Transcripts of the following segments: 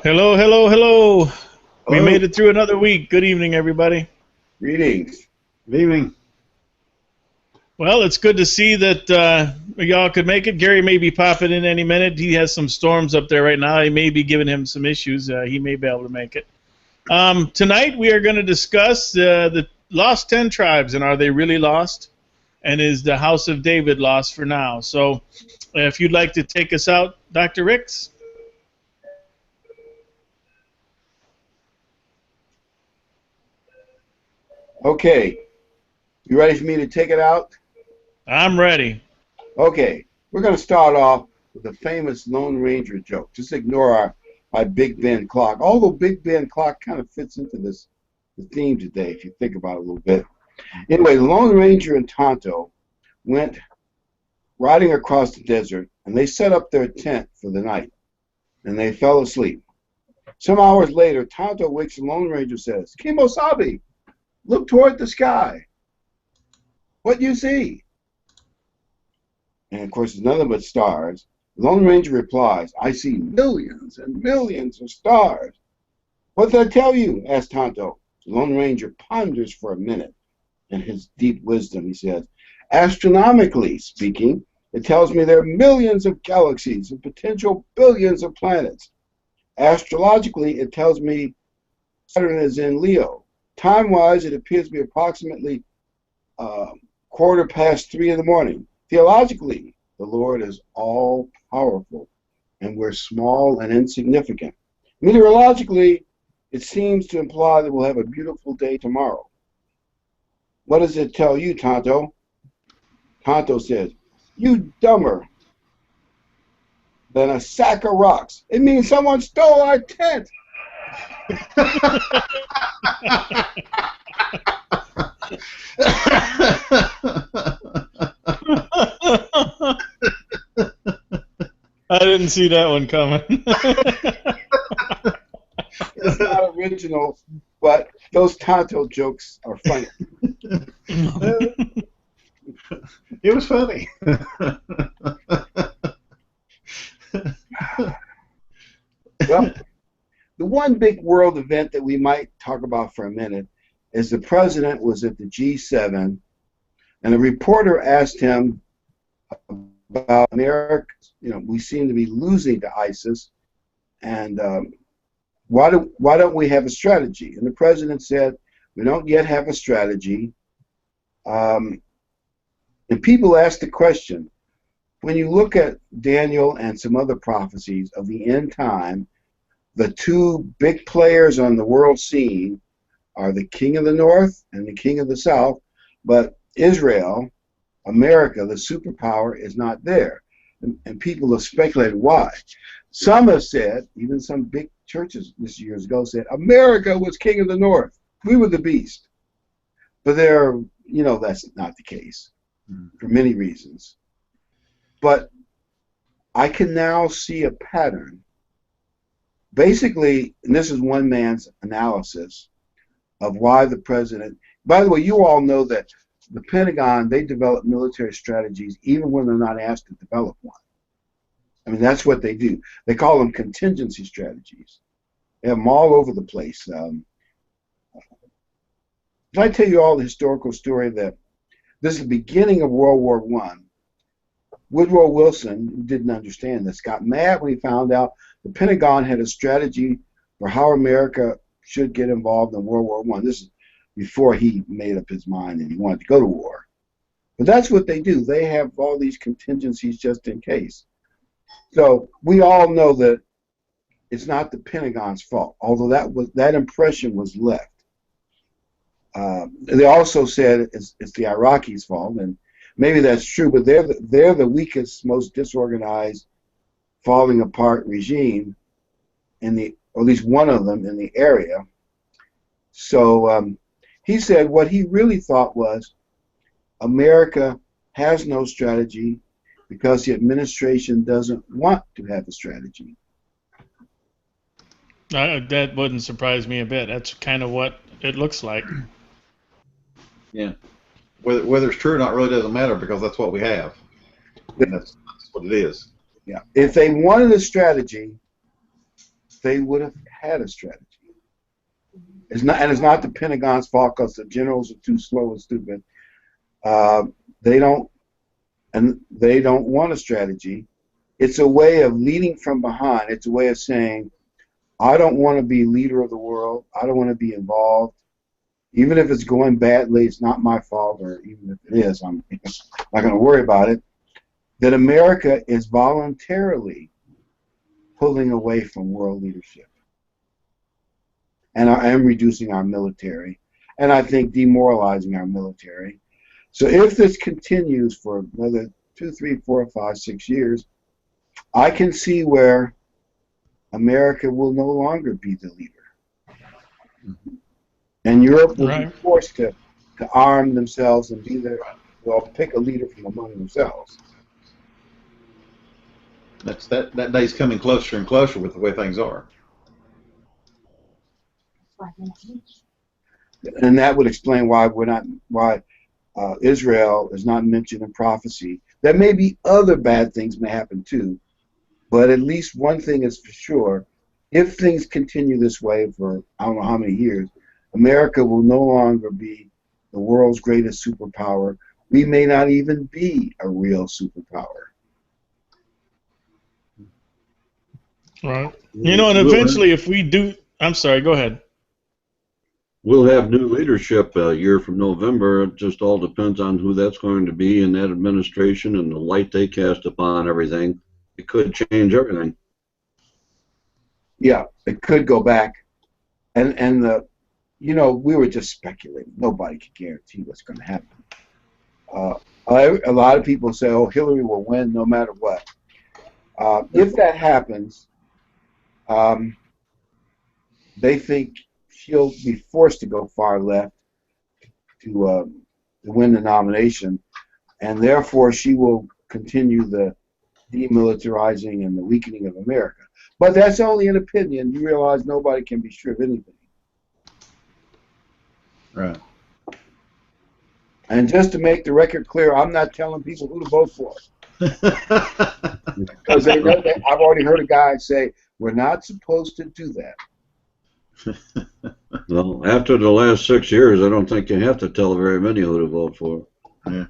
Hello, hello, hello. We Hello. made it through another week. Good evening, everybody. Greetings. Good evening. Well, it's good to see that y'all could make it. Gary may be popping in any minute. He has some storms up there right now. He may be giving him some issues. He may be able to make it. Tonight, we are going to discuss the lost 10 tribes, and are they really lost? And is the House of David lost for now? So, if you'd like to take us out, Dr. Ricks. Okay. You ready for me to take it out? I'm ready. Okay. We're going to start off with a famous Lone Ranger joke. Just ignore our Big Ben clock. Although Big Ben clock kind of fits into the theme today, if you think about it a little bit. Anyway, the Lone Ranger and Tonto went riding across the desert, and they set up their tent for the night, and they fell asleep. Some hours later, Tonto wakes the Lone Ranger and says, "Kimosabe, look toward the sky. What do you see?" And of course, it's nothing but stars. The Lone Ranger replies, "I see millions and millions of stars." "What did I tell you?" asked Tonto. The Lone Ranger ponders for a minute. In his deep wisdom, he says, "Astronomically speaking, it tells me there are millions of galaxies and potential billions of planets. Astrologically, it tells me Saturn is in Leo. Time-wise, it appears to be approximately 3:15 in the morning. Theologically, the Lord is all-powerful, and we're small and insignificant. Meteorologically, it seems to imply that we'll have a beautiful day tomorrow. What does it tell you, Tonto?" Tonto says, "You dumber than a sack of rocks. It means someone stole our tent." I didn't see that one coming. It's not original, but those Tonto jokes are funny. It was funny. Well, the one big world event that we might talk about for a minute is the president was at the G7, and a reporter asked him about America. We seem to be losing to ISIS, and why don't we have a strategy? And the president said, "We don't yet have a strategy." And people ask the question, when you look at Daniel and some other prophecies of the end time, the two big players on the world scene are the king of the north and the king of the south, but Israel, America, the superpower, is not there. And people have speculated why. Some have said, even some big churches this years ago said, America was king of the north. We were the beast. But that's not the case for many reasons. But I can now see a pattern. Basically, and this is one man's analysis of why the president, by the way, you all know that the Pentagon, they develop military strategies even when they're not asked to develop one. I mean, that's what they do. They call them contingency strategies. They have them all over the place. Can I tell you all the historical story that this is the beginning of World War I. Woodrow Wilson, who didn't understand this, got mad when he found out the Pentagon had a strategy for how America should get involved in World War I. This is before he made up his mind and he wanted to go to war. But that's what they do. They have all these contingencies just in case. So we all know that it's not the Pentagon's fault, although that impression was left. They also said it's the Iraqis' fault, and maybe that's true, but they're the weakest, most disorganized, falling apart regime or at least one of them in the area. So he said what he really thought was America has no strategy because the administration doesn't want to have a strategy. That wouldn't surprise me a bit. That's kind of what it looks like. Yeah. Whether it's true or not really doesn't matter because that's what we have. And that's what it is. Yeah. If they wanted a strategy, they would have had a strategy. It's not the Pentagon's fault because the generals are too slow and stupid. They don't want a strategy. It's a way of leading from behind. It's a way of saying, I don't want to be leader of the world. I don't want to be involved. Even if it's going badly, it's not my fault, or even if it is, I'm not going to worry about it. That America is voluntarily pulling away from world leadership. And I am reducing our military, and I think demoralizing our military. So if this continues for another 2, 3, 4, 5, 6 years, I can see where America will no longer be the leader. And Europe will be forced to arm themselves and be there. Well, pick a leader from among themselves. That day's coming closer and closer with the way things are. And that would explain why Israel is not mentioned in prophecy. There may be other bad things may happen too, but at least one thing is for sure: if things continue this way for I don't know how many years, America will no longer be the world's greatest superpower. We may not even be a real superpower. Right. You know, and eventually, if we do, I'm sorry. Go ahead. We'll have new leadership a year from November. It just all depends on who that's going to be in that administration and the light they cast upon everything. It could change everything. Yeah, it could go back. And you know, we were just speculating. Nobody can guarantee what's going to happen. A lot of people say, oh, Hillary will win no matter what. If that happens, they think she'll be forced to go far left to win the nomination, and therefore she will continue the demilitarizing and the weakening of America. But that's only an opinion. You realize nobody can be sure of anything. Right. And just to make the record clear, I'm not telling people who to vote for. Because they know that I've already heard a guy say, we're not supposed to do that. Well, after the last 6 years, I don't think you have to tell very many who to vote for. Yeah.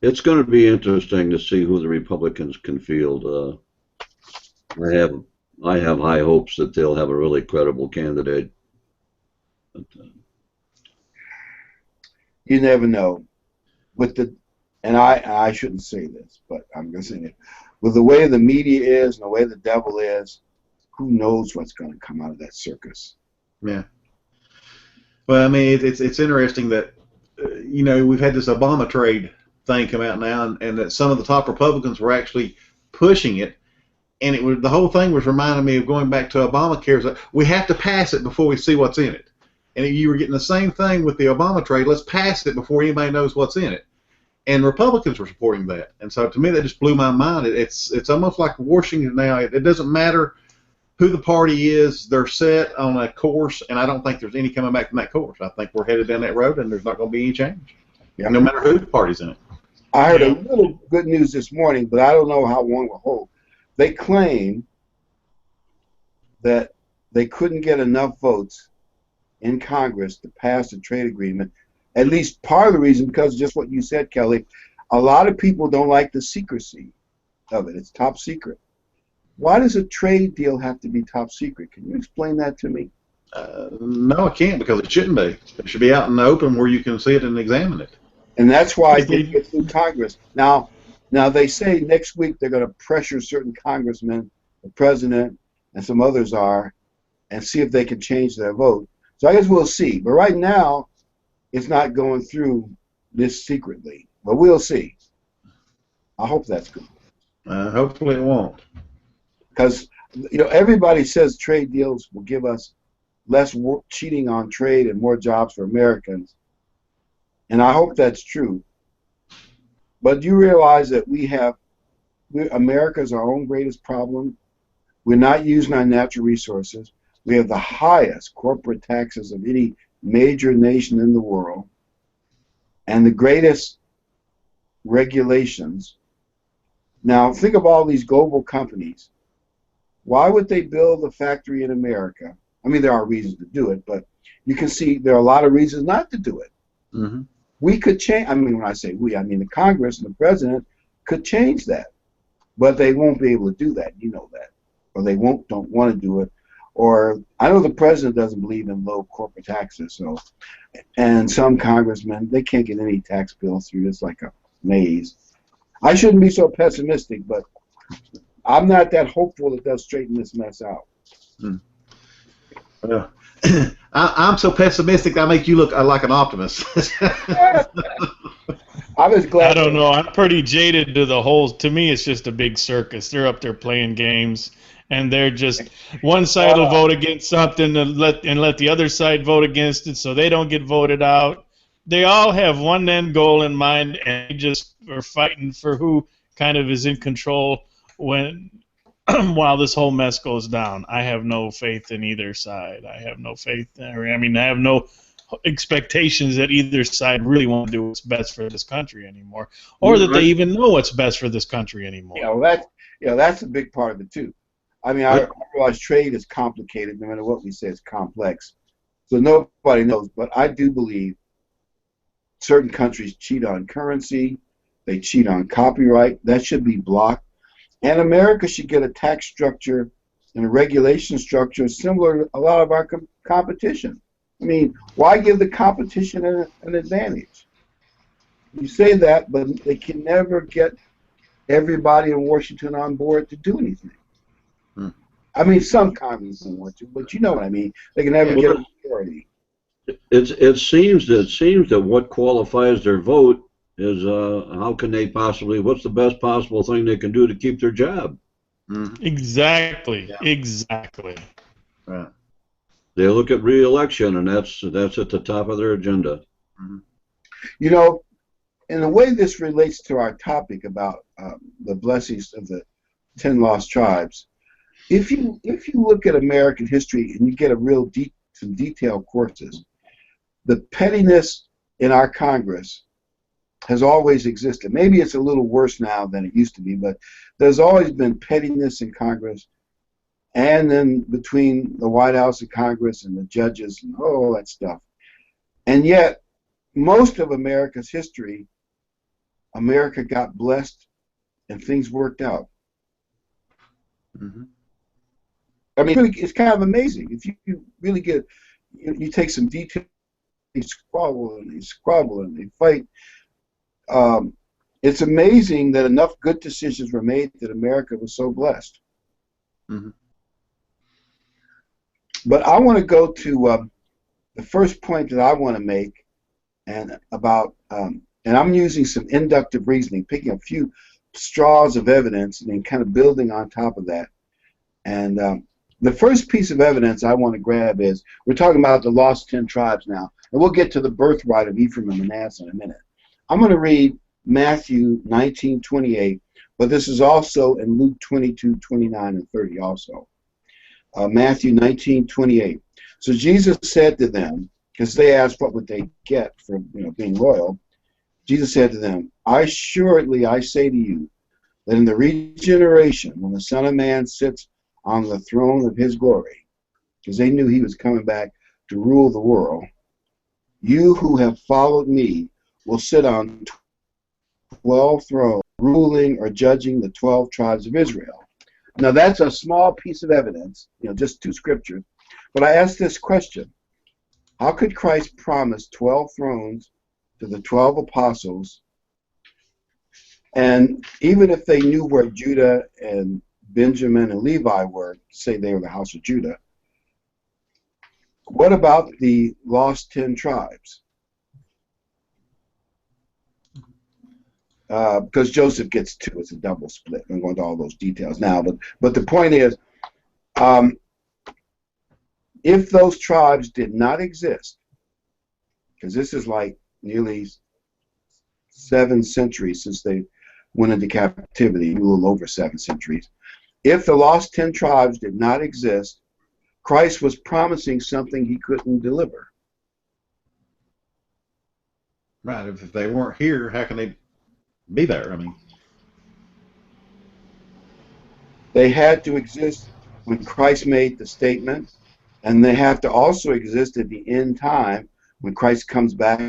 It's going to be interesting to see who the Republicans can field. I have high hopes that they'll have a really credible candidate. But, you never know. And I shouldn't say this, but I'm going to say it. With the way the media is and the way the devil is, who knows what's going to come out of that circus? Yeah. Well, I mean, it's interesting that you know, we've had this Obama trade thing come out now, and that some of the top Republicans were actually pushing it, and the whole thing was reminding me of going back to Obamacare. We have to pass it before we see what's in it, and you were getting the same thing with the Obama trade. Let's pass it before anybody knows what's in it. And Republicans were supporting that, and so to me that just blew my mind. It's almost like Washington now. It doesn't matter who the party is; they're set on a course, and I don't think there's any coming back from that course. I think we're headed down that road, and there's not going to be any change, no matter who the party's in it. I heard a little good news this morning, but I don't know how long will hold. They claim that they couldn't get enough votes in Congress to pass a trade agreement. At least part of the reason, because just what you said, Kelly, a lot of people don't like the secrecy of it. It's top secret. Why does a trade deal have to be top secret? Can you explain that to me? No, I can't, because it shouldn't be. It should be out in the open where you can see it and examine it. And that's why it didn't get through Congress. Now they say next week they're going to pressure certain congressmen, the president, and some others and see if they can change their vote. So I guess we'll see. But right now, it's not going through this secretly. But we'll see. I hope that's good. Hopefully it won't. Because everybody says trade deals will give us less cheating on trade and more jobs for Americans. And I hope that's true. But you realize that America is our own greatest problem. We're not using our natural resources. We have the highest corporate taxes of any major nation in the world, and the greatest regulations. Now, think of all these global companies Why would they build a factory in America? I mean, there are reasons to do it, but you can see there are a lot of reasons not to do it. Mm-hmm. We could change. I mean, when I say we, I mean the Congress and the president could change that, but they won't be able to do that. You know that, or they don't want to do it. Or I know the president doesn't believe in low corporate taxes, so, and some congressmen, they can't get any tax bills through. It's like a maze. I shouldn't be so pessimistic, but I'm not that hopeful that they'll straighten this mess out. Well, I'm so pessimistic I make you look like an optimist. I was glad. I don't know. I'm pretty jaded to the whole. To me, it's just a big circus. They're up there playing games, and they're just one side will vote against something and let the other side vote against it, so they don't get voted out. They all have one end goal in mind, and they just are fighting for who kind of is in control when while this whole mess goes down. I have no faith in either side. I have no faith. I mean, I have no expectations that either side really want to do what's best for this country anymore, or that they even know what's best for this country anymore. That's a big part of it too. I mean, I realize trade is complicated. No matter what we say, it's complex. So nobody knows. But I do believe certain countries cheat on currency. They cheat on copyright. That should be blocked. And America should get a tax structure and a regulation structure similar to a lot of our competition. I mean, why give the competition an advantage? You say that, but they can never get everybody in Washington on board to do anything. I mean, some Congress don't want to, but you know what I mean. They can never get a majority. It seems that what qualifies their vote is how can they possibly, what's the best possible thing they can do to keep their job? Exactly. Yeah. Exactly. Right. They look at re-election, and that's at the top of their agenda. You know, in the way this relates to our topic about the blessings of the 10 lost tribes, if you look at American history and you get a real some detailed courses, the pettiness in our Congress has always existed. Maybe it's a little worse now than it used to be, but there's always been pettiness in Congress, and then between the White House and Congress and the judges and all that stuff. And yet, most of America's history, America got blessed and things worked out. I mean, it's kind of amazing. If you really get, you take some detail, they squabble and they fight. It's amazing that enough good decisions were made that America was so blessed. But I want to go to the first point that I want to make, and about, and I'm using some inductive reasoning, picking a few straws of evidence and then kind of building on top of that. And the first piece of evidence I want to grab is, we're talking about the lost 10 tribes now, and we'll get to the birthright of Ephraim and Manasseh in a minute. I'm going to read Matthew 19:28, but this is also in Luke 22:29 and 30 also. Matthew 19:28. So Jesus said to them, because they asked what would they get for being loyal, Jesus said to them, assuredly I say to you, that in the regeneration, when the Son of Man sits on the throne of his glory, because they knew he was coming back to rule the world, you who have followed me will sit on 12 thrones, ruling or judging the 12 tribes of Israel. Now that's a small piece of evidence, just two scriptures. But I ask this question: how could Christ promise 12 thrones to the 12 apostles? And even if they knew where Judah and Benjamin and Levi were, say they were the house of Judah, what about the lost 10 tribes? Because Joseph gets 2, it's a double split. I'm going into all those details now, but the point is, if those tribes did not exist, because this is like nearly 7 centuries since they went into captivity, a little over 7 centuries. If the lost 10 tribes did not exist, Christ was promising something he couldn't deliver. Right. If they weren't here, how can they be there? I mean, they had to exist when Christ made the statement, and they have to also exist at the end time when Christ comes back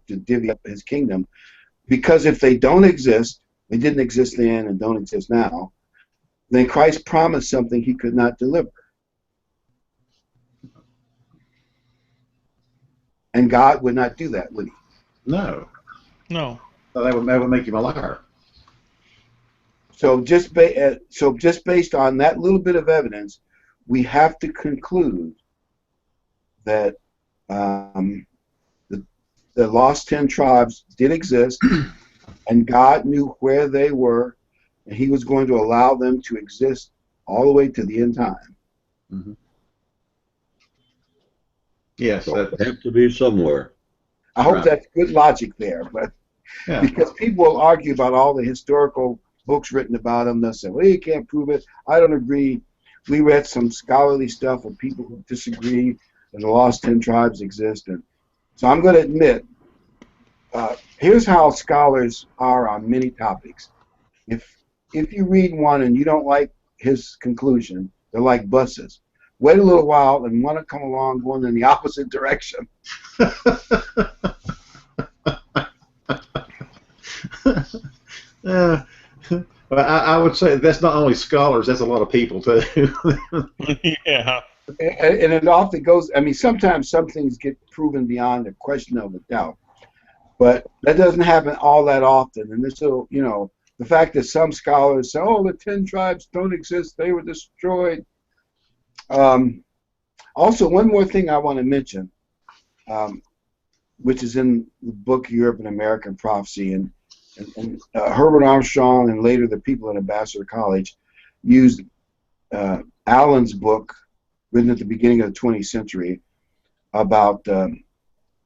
to divvy up his kingdom. Because if they don't exist, they didn't exist then and don't exist now, then Christ promised something he could not deliver. And God would not do that, would he? No. No. So that would make him a liar. So just based on that little bit of evidence, we have to conclude that the lost 10 tribes did exist, and God knew where they were, and he was going to allow them to exist all the way to the end time. Mm-hmm. Yes. So they have to be somewhere. I hope Right. that's good logic there, but Yeah. because people will argue about all the historical books written about them, they'll say, well, you can't prove it. I don't agree. We read some scholarly stuff of people who disagree that the lost 10 tribes exist. And so I'm going to admit, here's how scholars are on many topics. If you read one and you don't like his conclusion, they're like buses. Wait a little while and want to come along going in the opposite direction. Well, I would say that's not only scholars, that's a lot of people too. Yeah. And it often goes, I mean, sometimes some things get proven beyond a question of a doubt. But that doesn't happen all that often. And this will, you know, the fact that some scholars say, oh, the 10 tribes don't exist, they were destroyed. Also, one more thing I want to mention, which is in the book Europe and American Prophecy, and Herbert Armstrong and later the people at Ambassador College used Allen's book, written at the beginning of the 20th century, about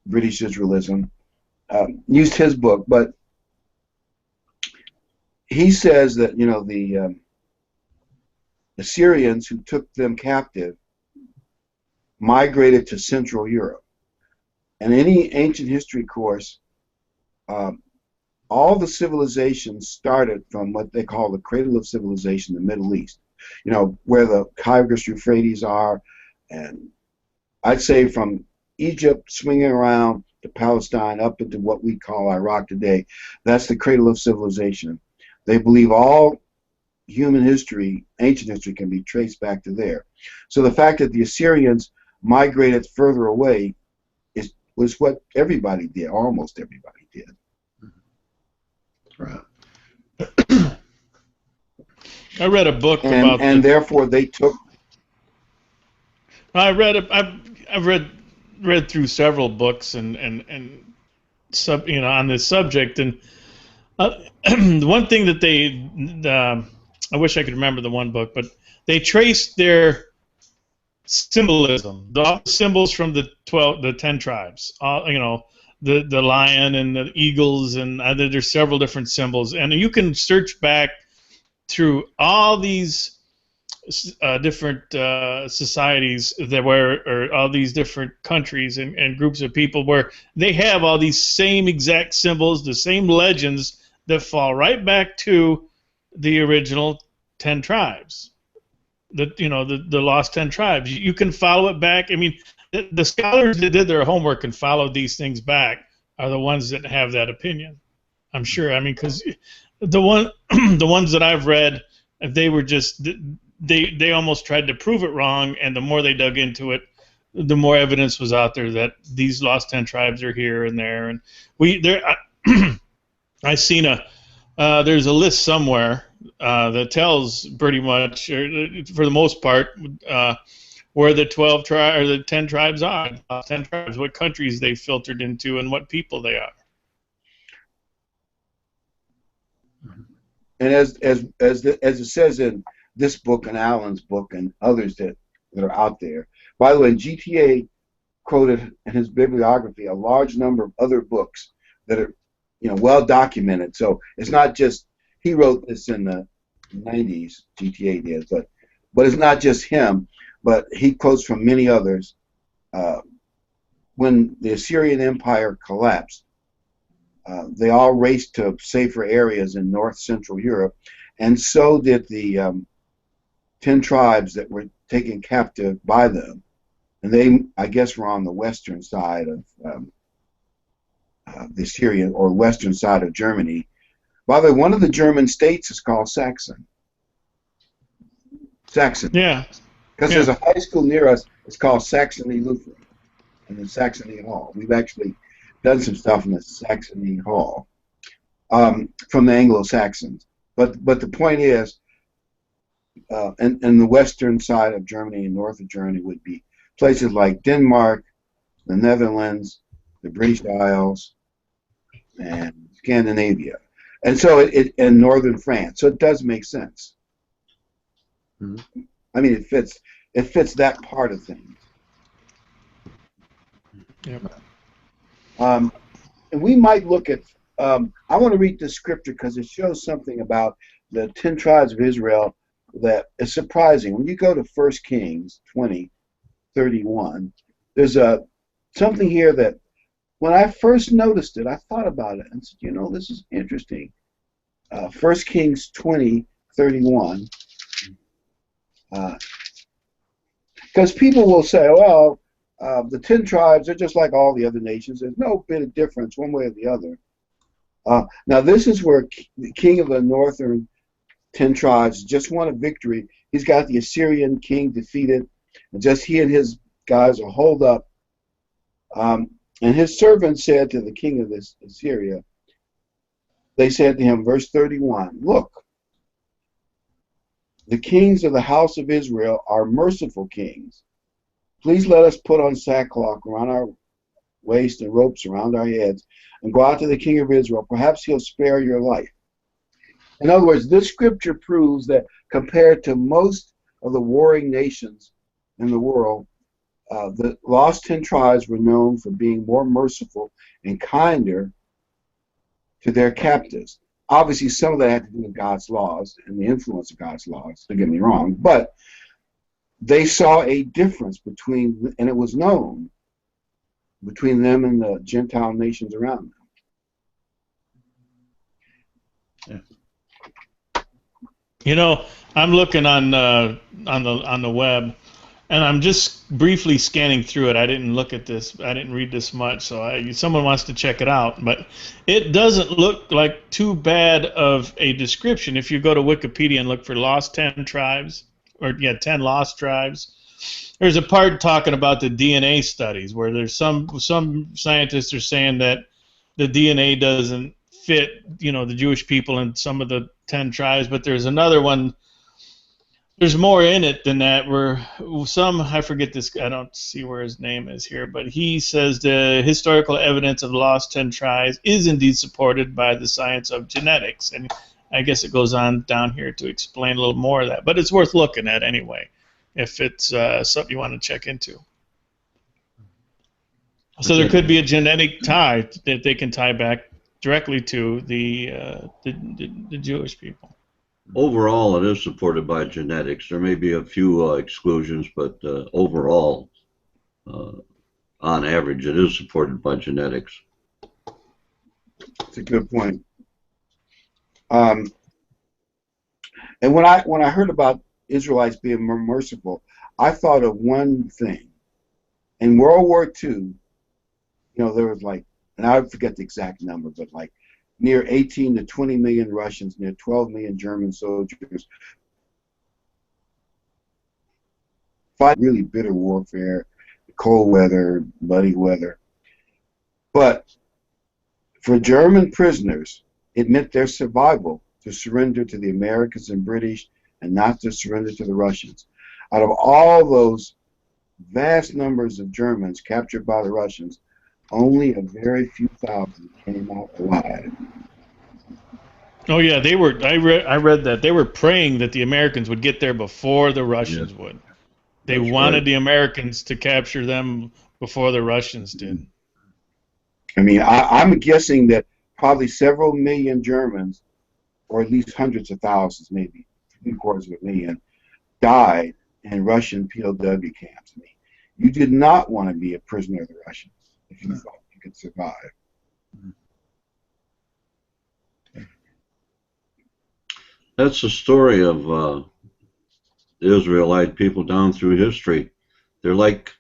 British Israelism. Used his book, but he says that, you know, the Assyrians who took them captive migrated to Central Europe. And any ancient history course, all the civilizations started from what they call the cradle of civilization, the Middle East. You know, where the Tigris Euphrates are, and I'd say from Egypt swinging around to Palestine up into what we call Iraq today, that's the cradle of civilization. They believe all human history, ancient history, can be traced back to there. So the fact that the Assyrians migrated further away was what everybody did, almost everybody did. Right. I read a book And, about and therefore they took. I've read through several books and on this subject, and the one thing that I wish I could remember the one book, but they traced their symbolism, the symbols from the 10 tribes, the lion and the eagles, and there's several different symbols, and you can search back through all these different societies or all these different countries and groups of people where they have all these same exact symbols, the same legends that fall right back to the original 10 tribes. The lost 10 tribes. You can follow it back. I mean, the scholars that did their homework and followed these things back are the ones that have that opinion. I'm sure. I mean, because the ones that I've read, they were just they almost tried to prove it wrong, and the more they dug into it, the more evidence was out there that these lost 10 tribes are here and there. And I seen there's a list somewhere that tells pretty much, for the most part, where the 12 tribes or the 10 tribes are, 10 tribes, what countries they filtered into, and what people they are. And as it says in this book and Allen's book and others that are out there. By the way, GTA quoted in his bibliography a large number of other books that are, well documented. So it's not just he wrote this in the 90s. GTA did, but it's not just him. But he quotes from many others. When the Assyrian Empire collapsed, they all raced to safer areas in North Central Europe, and so did the 10 tribes that were taken captive by them. And they, I guess, were on the western side of the Syrian or western side of Germany. By the way, one of the German states is called Saxon. Saxon. Yeah. Because there's a high school near us, it's called Saxony Lutheran, and in Saxony Hall. We've actually done some stuff in the Saxony Hall from the Anglo-Saxons. But the point is, and the western side of Germany and north of Germany would be places like Denmark, the Netherlands, the British Isles, and Scandinavia. And so and northern France. So it does make sense. Mm-hmm. I mean, it fits that part of things. Yep. And we might look at. I want to read this scripture because it shows something about the 10 tribes of Israel that is surprising. When you go to 1 Kings 20:31, there's something here that when I first noticed it, I thought about it and said, you know, this is interesting. 1 Kings 20:31. Because people will say, well, the 10 tribes are just like all the other nations. There's no bit of difference one way or the other. Now, this is where the king of the northern 10 tribes just won a victory. He's got the Assyrian king defeated, and just he and his guys are holed up. And his servants said to the king of this Assyria, they said to him, verse 31, look, the kings of the house of Israel are merciful kings. Please let us put on sackcloth around our waist and ropes around our heads and go out to the king of Israel. Perhaps he'll spare your life. In other words, this scripture proves that compared to most of the warring nations in the world, the lost 10 tribes were known for being more merciful and kinder to their captives. Obviously, some of that had to do with God's laws and the influence of God's laws, don't get me wrong, but they saw a difference between, and it was known, between them and the Gentile nations around them. Yeah. You know, I'm looking on the web, and I'm just briefly scanning through it. I didn't look at this. I didn't read this much, so someone wants to check it out. But it doesn't look like too bad of a description. If you go to Wikipedia and look for lost 10 tribes, or 10 lost tribes, there's a part talking about the DNA studies where there's some scientists are saying that the DNA doesn't fit, the Jewish people in some of the 10 tribes, but there's another one. There's more in it than that. Where I forget this. I don't see where his name is here, but he says the historical evidence of the lost 10 tribes is indeed supported by the science of genetics, and I guess it goes on down here to explain a little more of that. But it's worth looking at anyway, if it's something you want to check into. So there could be a genetic tie that they can tie back directly to the Jewish people. Overall, it is supported by genetics. There may be a few exclusions, but overall, on average, it is supported by genetics. That's a good point. And when I heard about Israelites being more merciful, I thought of one thing. In World War II, there was like, and I forget the exact number, but like near 18 to 20 million Russians, near 12 million German soldiers, fight really bitter warfare, cold weather, muddy weather. But for German prisoners, it meant their survival to surrender to the Americans and British and not to surrender to the Russians. Out of all those vast numbers of Germans captured by the Russians, only a very few thousand came out alive. Oh yeah, they were. I read that they were praying that the Americans would get there before the Russians would. They wanted the Americans to capture them before the Russians did. I mean, I'm guessing that probably several million Germans, or at least hundreds of thousands, maybe 750,000, died in Russian POW camps. I mean, you did not want to be a prisoner of the Russians if you thought you could survive. That's the story of the Israelite people down through history. They're like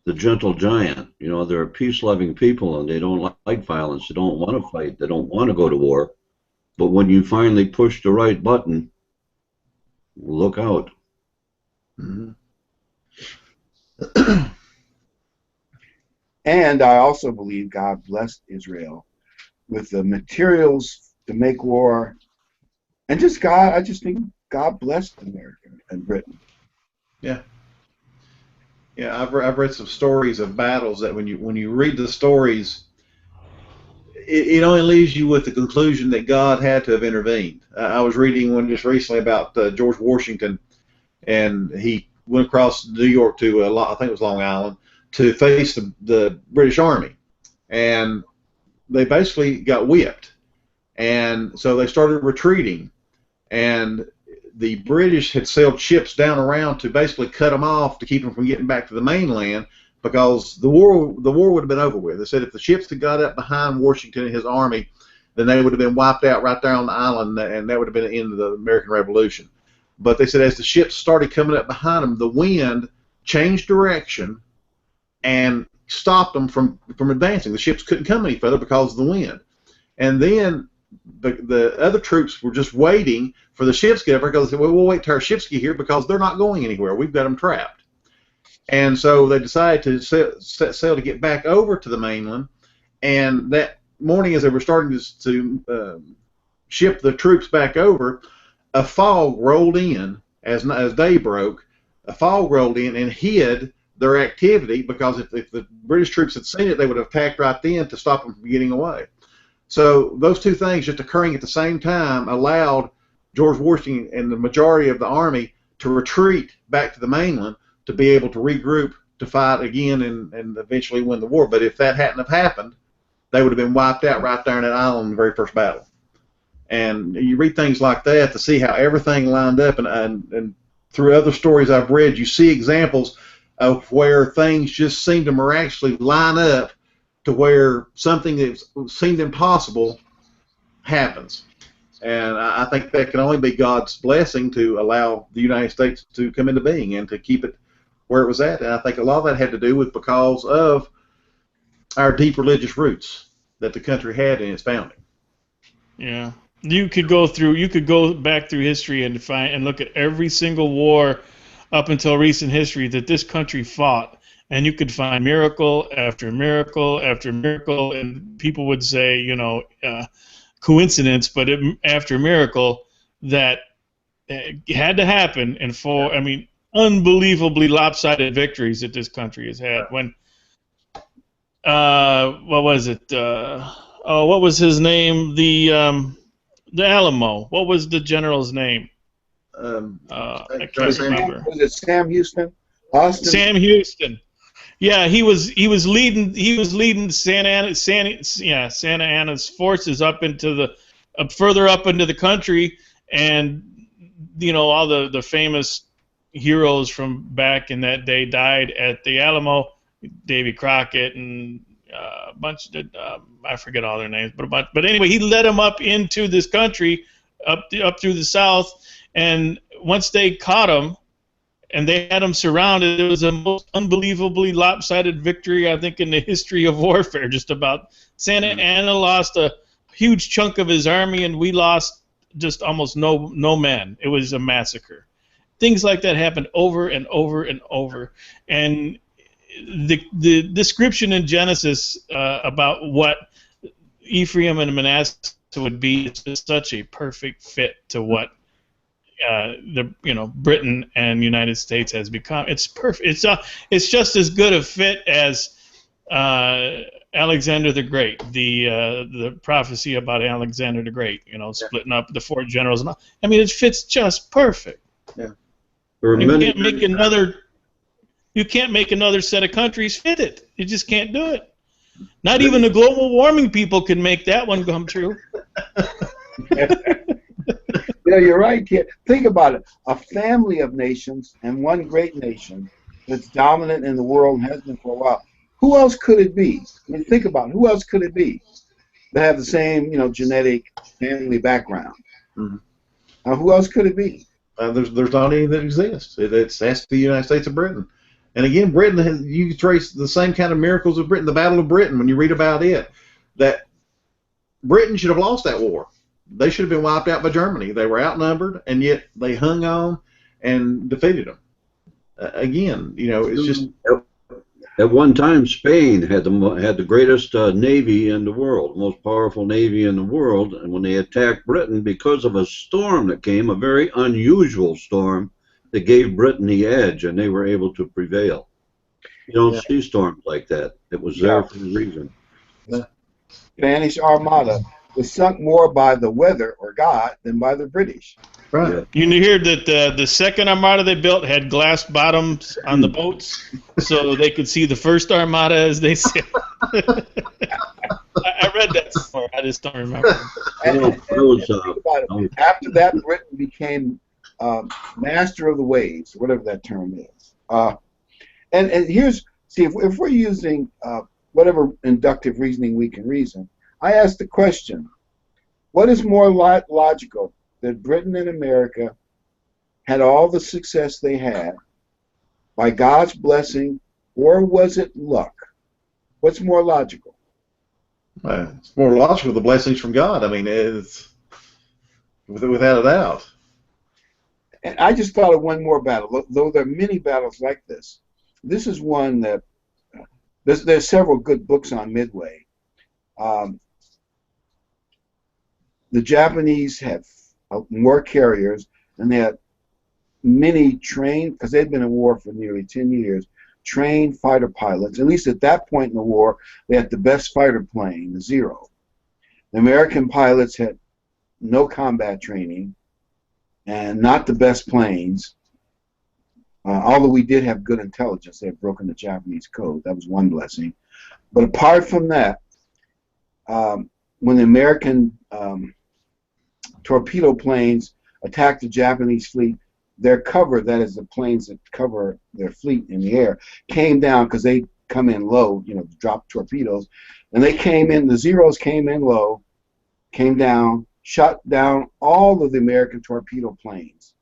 the gentle giant. You know, they're a peace-loving people, and they don't like violence. They don't want to fight. They don't want to go to war. But when you finally push the right button, look out. Mhm. And I also believe God blessed Israel with the materials to make war. And just God, I just think God blessed America and Britain. Yeah. Yeah, I've read some stories of battles that when you read the stories, it only leaves you with the conclusion that God had to have intervened. I was reading one just recently about George Washington, and he went across New York to I think it was Long Island to face the British Army, and they basically got whipped, and so they started retreating, and the British had sailed ships down around to basically cut them off to keep them from getting back to the mainland because the war would have been over with. They said if the ships had got up behind Washington and his army, then they would have been wiped out right there on the island, and that would have been the end of the American Revolution. But they said as the ships started coming up behind them, the wind changed direction and stopped them from advancing. The ships couldn't come any further because of the wind. And then the other troops were just waiting for the ships to get over because they said, well, we'll wait till our ships get here because they're not going anywhere. We've got them trapped. And so they decided to set sail to get back over to the mainland. And that morning, as they were starting to ship the troops back over, a fog rolled in as day broke. A fog rolled in and hid their activity because if the British troops had seen it, they would have attacked right then to stop them from getting away. So those two things just occurring at the same time allowed George Washington and the majority of the army to retreat back to the mainland to be able to regroup to fight again and eventually win the war. But if that hadn't have happened, they would have been wiped out right there in that island in the very first battle. And you read things like that to see how everything lined up, and through other stories I've read, you see examples of where things just seem to miraculously line up to where something that seemed impossible happens. And I think that can only be God's blessing to allow the United States to come into being and to keep it where it was at. And I think a lot of that had to do with because of our deep religious roots that the country had in its founding. Yeah. You could go back through history and find and look at every single war up until recent history that this country fought, and you could find miracle after miracle after miracle, and people would say, coincidence, but after miracle that had to happen, and unbelievably lopsided victories that this country has had. When what was it? What was his name? The Alamo. What was the general's name? I can't remember. Was it Sam Houston? Austin? Sam Houston. Yeah, he was leading Santa Anna's forces up into further up into the country, and all the famous heroes from back in that day died at the Alamo. Davy Crockett and a bunch of I forget all their names, but anyway, he led them up into this country, up through the South, and once they caught him and they had him surrounded, it was the most unbelievably lopsided victory I think in the history of warfare. Just about. Santa Anna lost a huge chunk of his army, and we lost just almost no men. It was a massacre. Things like that happened over and over and over, and the description in Genesis about what Ephraim and Manasseh would be is just such a perfect fit to what Britain and United States has become. It's perfect. It's just as good a fit as Alexander the Great, the prophecy about Alexander the Great. Splitting up the four generals and all. I mean, it fits just perfect. Yeah. You can't make another set of countries fit it. You just can't do it. Not even the global warming people can make that one come true. You're right, kid. Think about it. A family of nations and one great nation that's dominant in the world and has been for a while. Who else could it be? I mean, think about it. Who else could it be that have the same, genetic family background? Mm-hmm. Who else could it be? There's not any that exists. It has to be the United States of Britain. And again, Britain, you trace the same kind of miracles of Britain, the Battle of Britain, when you read about it, that Britain should have lost that war. They should have been wiped out by Germany. They were outnumbered, and yet they hung on and defeated them. Again, it's just... At one time, Spain had the greatest navy in the world, most powerful navy in the world, and when they attacked Britain, because of a storm that came, a very unusual storm, that gave Britain the edge, and they were able to prevail. You don't see storms like that. It was there for a reason. The Spanish Armada was sunk more by the weather or God than by the British. Right. Yeah. You hear that the second armada they built had glass bottoms on the boats, so they could see the first armada as they sailed. I read that somewhere. I just don't remember. After that, Britain became master of the waves, whatever that term is. And here's, see, if we're using whatever inductive reasoning we can reason, I ask the question, what is more logical, that Britain and America had all the success they had by God's blessing, or was it luck? What's more logical? It's more logical, the blessings from God. I mean, it's without a doubt. And I just thought of one more battle, though there are many battles like this. This is one that, there's several good books on Midway. The Japanese had more carriers, and they had many trained, because they'd been in war for nearly 10 years, trained fighter pilots. At least at that point in the war, they had the best fighter plane, the Zero. The American pilots had no combat training and not the best planes, although we did have good intelligence. They had broken the Japanese code. That was one blessing. But apart from that, when the American torpedo planes attacked the Japanese fleet, their cover, that is the planes that cover their fleet in the air, came down because they come in low, drop torpedoes, and they came in, the Zeros came in low, came down, shot down all of the American torpedo planes.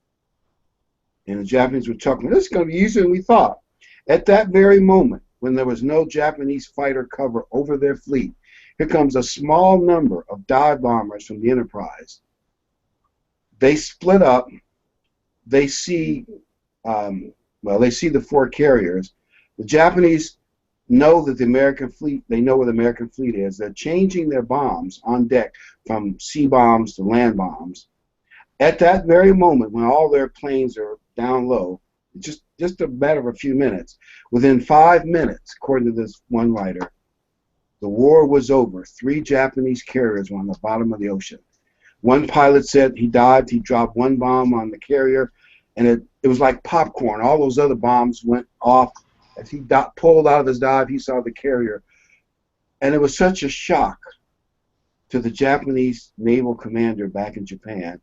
And the Japanese were chuckling, this is going to be easier than we thought. At that very moment, when there was no Japanese fighter cover over their fleet, here comes a small number of dive bombers from the Enterprise. They split up. They see, they see the four carriers. The Japanese know that the American fleet, they know where the American fleet is. They're changing their bombs on deck from sea bombs to land bombs. At that very moment, when all their planes are down low, just a matter of a few minutes, within 5 minutes, according to this one writer, the war was over. 3 Japanese carriers were on the bottom of the ocean. One pilot said he dived, he dropped one bomb on the carrier, and it was like popcorn. All those other bombs went off. As he pulled out of his dive, he saw the carrier. And it was such a shock to the Japanese naval commander back in Japan.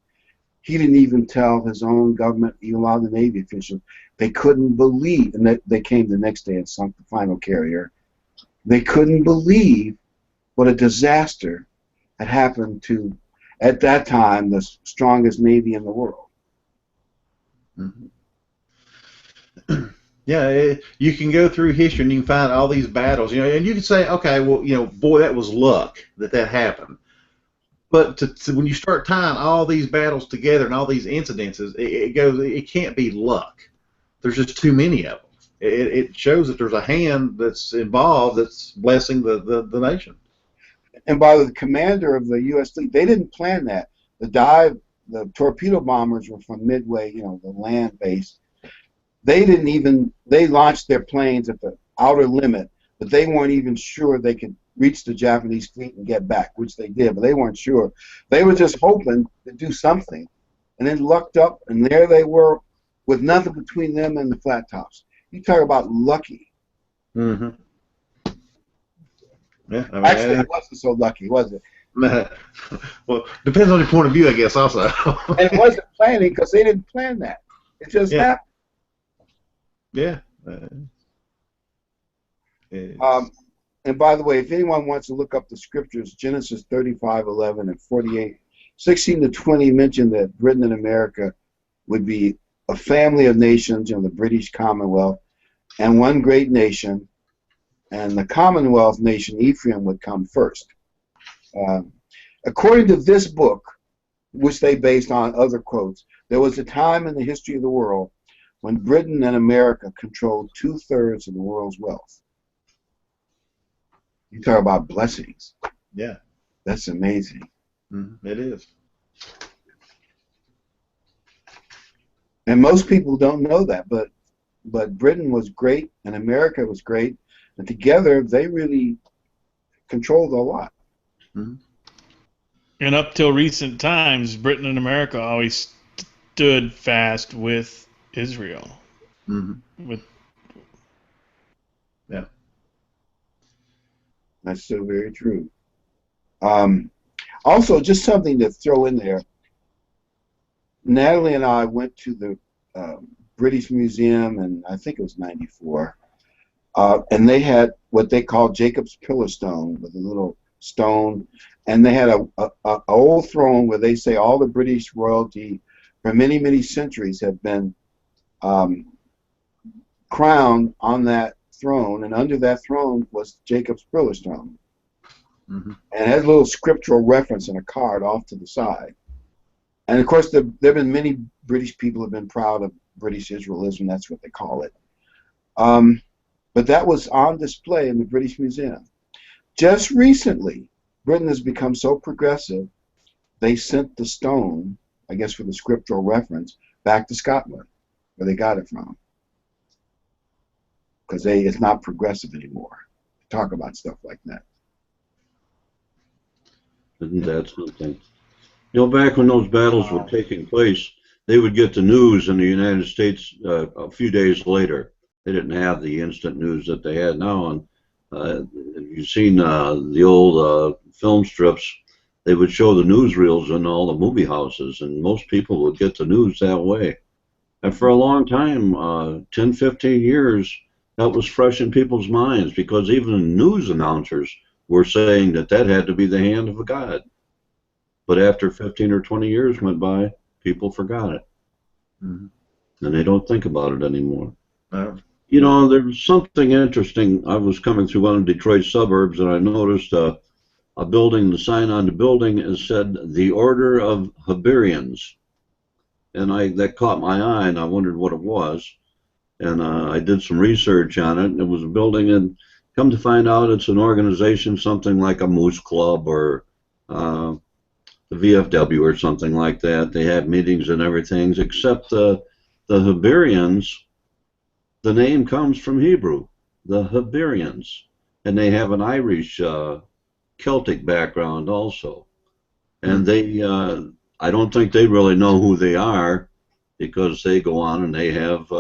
He didn't even tell his own government, even a lot of the Navy officials. They couldn't believe, and they came the next day and sunk the final carrier. They couldn't believe what a disaster had happened to, at that time, the strongest Navy in the world. Mm-hmm. Yeah, you can go through history and you can find all these battles, and you can say, okay, well, boy, that was luck that happened. But when you start tying all these battles together and all these incidences, it can't be luck. There's just too many of them. It shows that there's a hand that's involved that's blessing the nation. And by the commander of the U.S. fleet, they didn't plan that. The torpedo bombers were from Midway, the land base. They launched their planes at the outer limit, but they weren't even sure they could reach the Japanese fleet and get back, which they did, but they weren't sure. They were just hoping to do something, and then lucked up, and there they were with nothing between them and the flat tops. You talk about lucky. Mm-hmm. Yeah, Actually, it wasn't so lucky, was it? Well, depends on your point of view, I guess, also. And it wasn't planning, because they didn't plan that. It just happened. Yeah. And by the way, if anyone wants to look up the scriptures, Genesis 35:11 and 48, 16 to 20 mention that Britain and America would be a family of nations, the British Commonwealth, and one great nation, and the Commonwealth nation, Ephraim, would come first. According to this book, which they based on other quotes, there was a time in the history of the world when Britain and America controlled 2/3 of the world's wealth. You talk about blessings. Yeah. That's amazing. It is. And most people don't know that, but Britain was great and America was great, and together they really controlled a lot. And up till recent times, Britain and America always stood fast with Israel. Yeah. That's so very true. Also, just something to throw in there. Natalie and I went to the British Museum, and I think it was '94, and they had what they call Jacob's Pillar Stone with a little stone, and they had a old throne where they say all the British royalty for many, many centuries have been crowned on that throne, and under that throne was Jacob's Pillar Stone. And it has a little scriptural reference in a card off to the side. And of course, there have been many British people who have been proud of British Israelism. That's what they call it. But that was on display in the British Museum. Just recently, Britain has become so progressive, they sent the stone, I guess for the scriptural reference, back to Scotland, where they got it from. Because it's not progressive anymore to talk about stuff like that. Isn't that something? You know, back when those battles were taking place, they would get the news in the United States a few days later. They didn't have the instant news that they had now. And you've seen the old film strips, they would show the newsreels in all the movie houses, and most people would get the news that way. And for a long time, 10, 15 years, that was fresh in people's minds, because even news announcers were saying that that had to be the hand of a God. But after 15 or 20 years went by, people forgot it. And they don't think about it anymore. You know, there's something interesting. I was coming through one of Detroit's suburbs, and I noticed a building, the sign on the building is said, the Order of Hebreans. And that caught my eye, and I wondered what it was. And I did some research on it. It was a building, and come to find out it's an organization, something like a Moose Club or the VFW or something like that. They have meetings and everything, except the Hebreans, the name comes from Hebrew, the Hebreans. And they have an Irish Celtic background also. And they, I don't think they really know who they are, because they go on and they have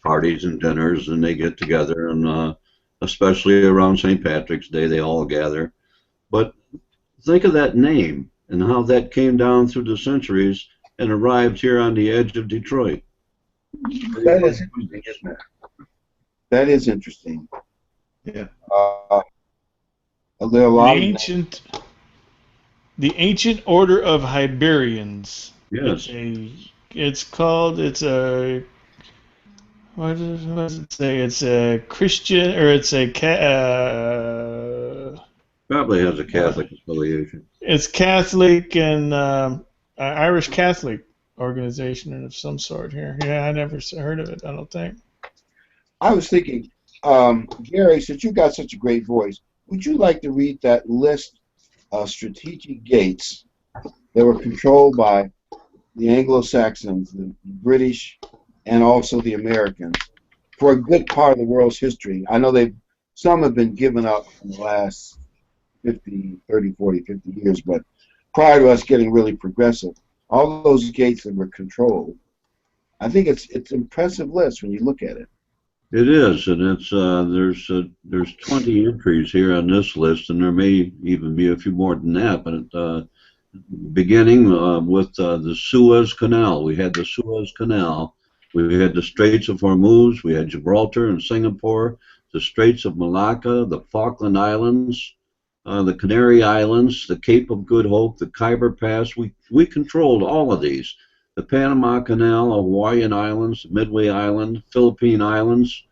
parties and dinners, and they get together, and especially around St. Patrick's Day, they all gather. But think of that name and how that came down through the centuries and arrived here on the edge of Detroit. That is interesting, isn't it? That is interesting. Yeah. There are a lot the ancient Order of Hibernians. Yes. What does it say? It's a Christian, or it's a Probably has a Catholic affiliation. It's Catholic and Irish Catholic organization of some sort here. Yeah, I never heard of it, I don't think. I was thinking, Gary, since you got such a great voice, would you like to read that list of strategic gates that were controlled by the Anglo-Saxons, the British, and also the Americans for a good part of the world's history? I know some have been given up in the last 30, 40, 50 years, but prior to us getting really progressive, all those gates that were controlled, I think it's an impressive list when you look at it. It is, and it's there's 20 entries here on this list, and there may even be a few more than that. But beginning with the Suez Canal, we had the Suez Canal, we had the Straits of Hormuz, we had Gibraltar and Singapore, the Straits of Malacca, the Falkland Islands, the Canary Islands, the Cape of Good Hope, the Khyber Pass. We controlled all of these. the Panama Canal, Hawaiian Islands, Midway Island, Philippine Islands,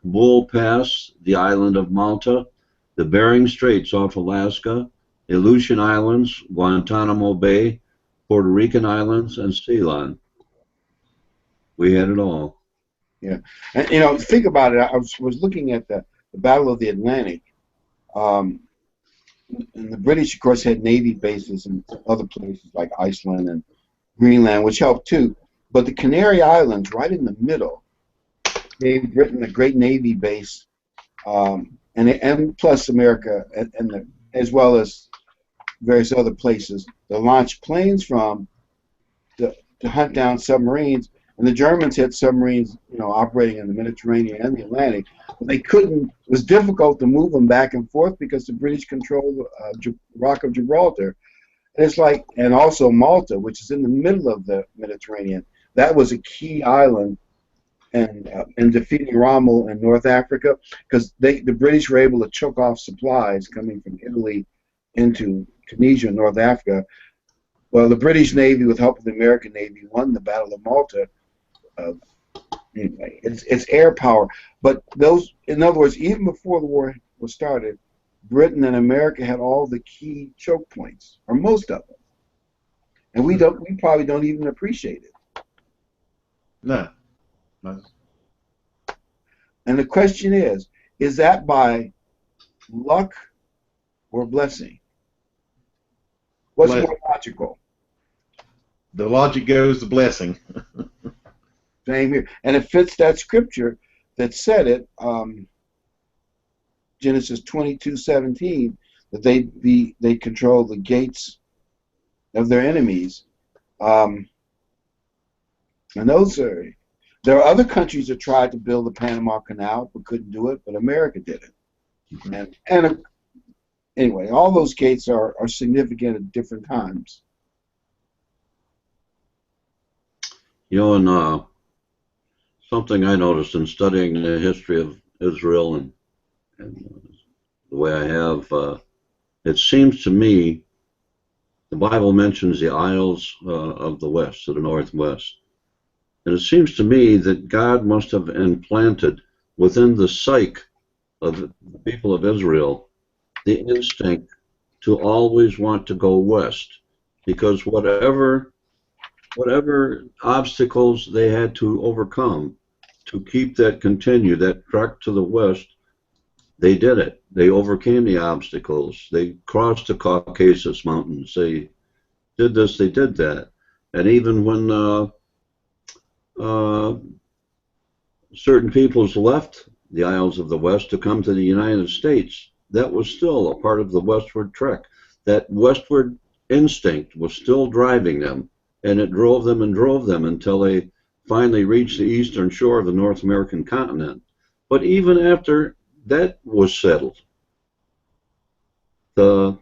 Bull Pass, the island of Malta, the Bering Straits off Alaska, Aleutian Islands, Guantanamo Bay, Puerto Rican Islands, and Ceylon. We had it all. Yeah, and you know, think about it. I was looking at the Battle of the Atlantic, and the British, of course, had navy bases in other places like Iceland and Greenland, which helped too. But the Canary Islands, right in the middle, gave Britain a great navy base, and plus America, as well as various other places to launch planes from to hunt down submarines. And the Germans had submarines, you know, operating in the Mediterranean and the Atlantic. But they couldn't. It was difficult to move them back and forth because the British controlled the Rock of Gibraltar. And it's like, and also Malta, which is in the middle of the Mediterranean. That was a key island, and in defeating Rommel in North Africa, because the British were able to choke off supplies coming from Italy into Tunisia, North Africa. Well, the British Navy, with help of the American Navy, won the Battle of Malta. Anyway, it's air power. But those, in other words, even before the war was started, Britain and America had all the key choke points, or most of them, and we probably don't even appreciate it. No. And the question is that by luck or blessing? What's more logical? The logic goes the blessing. Same here, and it fits that scripture that said it, Genesis 22:17, that they control the gates of their enemies, and those are. There are other countries that tried to build the Panama Canal but couldn't do it, but America did it. Mm-hmm. And anyway, all those gates are significant at different times. You know, and something I noticed in studying the history of Israel and the way I have, it seems to me the Bible mentions the Isles of the West, to the northwest. And it seems to me that God must have implanted within the psyche of the people of Israel the instinct to always want to go west, because whatever obstacles they had to overcome to keep that trek to the west, they did it. They overcame the obstacles. They crossed the Caucasus Mountains. They did this, they did that. And even when certain peoples left the Isles of the West to come to the United States, that was still a part of the westward trek. That westward instinct was still driving them, and it drove them until they finally reached the eastern shore of the North American continent. But even after that was settled, the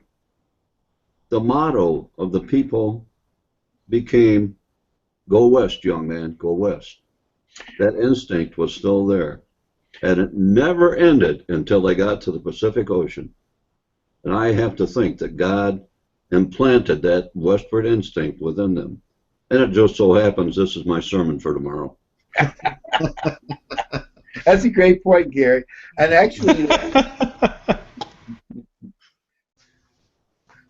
motto of the people became, "Go west, young man, go west." That instinct was still there. And it never ended until they got to the Pacific Ocean. And I have to think that God implanted that westward instinct within them. And it just so happens this is my sermon for tomorrow. That's a great point, Gary. And actually,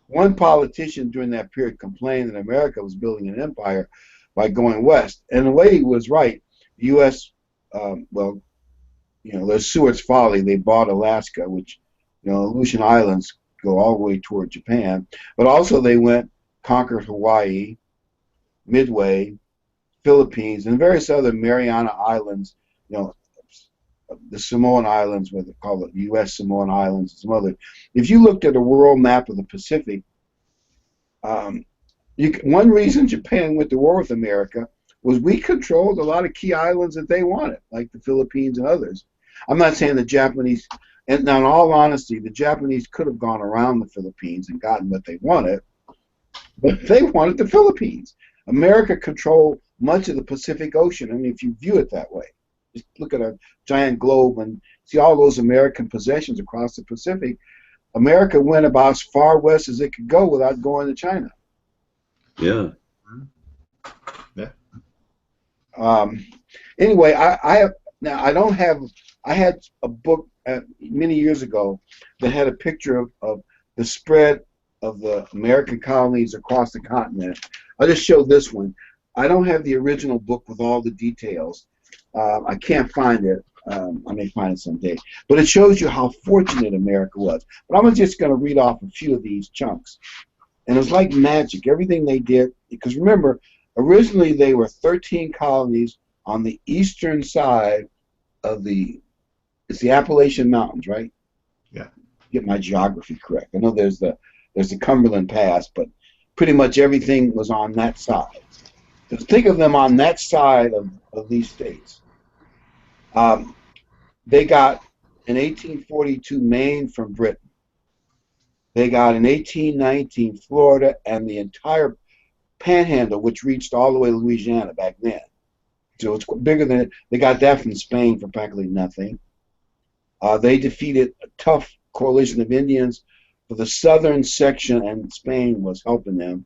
one politician during that period complained that America was building an empire by going west. And the way he was right, the U.S., well, you know, there's Seward's Folly. They bought Alaska, which, you know, Aleutian Islands go all the way toward Japan. But also they conquered Hawaii, Midway, Philippines, and various other Mariana Islands, you know, the Samoan Islands, what they call it, U.S. Samoan Islands, and some other. If you looked at a world map of the Pacific, one reason Japan went to war with America was we controlled a lot of key islands that they wanted, like the Philippines and others. I'm not saying the Japanese, and in all honesty, the Japanese could have gone around the Philippines and gotten what they wanted, but they wanted the Philippines. America controlled much of the Pacific Ocean. I mean, if you view it that way. Just look at a giant globe and see all those American possessions across the Pacific. America went about as far west as it could go without going to China. Yeah. Yeah. Um, anyway, I don't have. I had a book many years ago that had a picture of the spread of the American colonies across the continent. I just showed this one. I don't have the original book with all the details. I can't find it. I may find it someday. But it shows you how fortunate America was. But I'm just going to read off a few of these chunks. And it was like magic, everything they did. Because remember, originally they were 13 colonies on the eastern side of it's the Appalachian Mountains, right? Yeah. Get my geography correct. I know there's the Cumberland Pass, but pretty much everything was on that side. So think of them on that side of these states. They got in 1842 Maine from Britain. They got in 1819 Florida and the entire Panhandle, which reached all the way to Louisiana back then. So it's bigger than it. They got that from Spain for practically nothing. They defeated a tough coalition of Indians for the southern section, and Spain was helping them,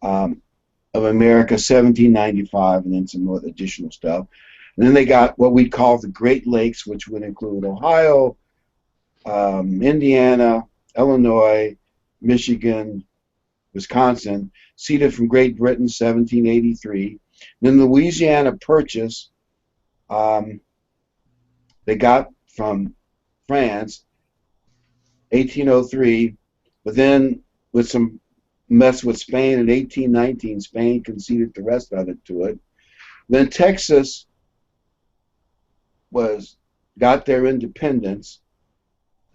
of America, 1795, and then some more additional stuff. And then they got what we call the Great Lakes, which would include Ohio, Indiana, Illinois, Michigan, Wisconsin, ceded from Great Britain, 1783. Then the Louisiana Purchase, they got from France, 1803, but then with some mess with Spain in 1819, Spain conceded the rest of it to it. Then Texas got their independence,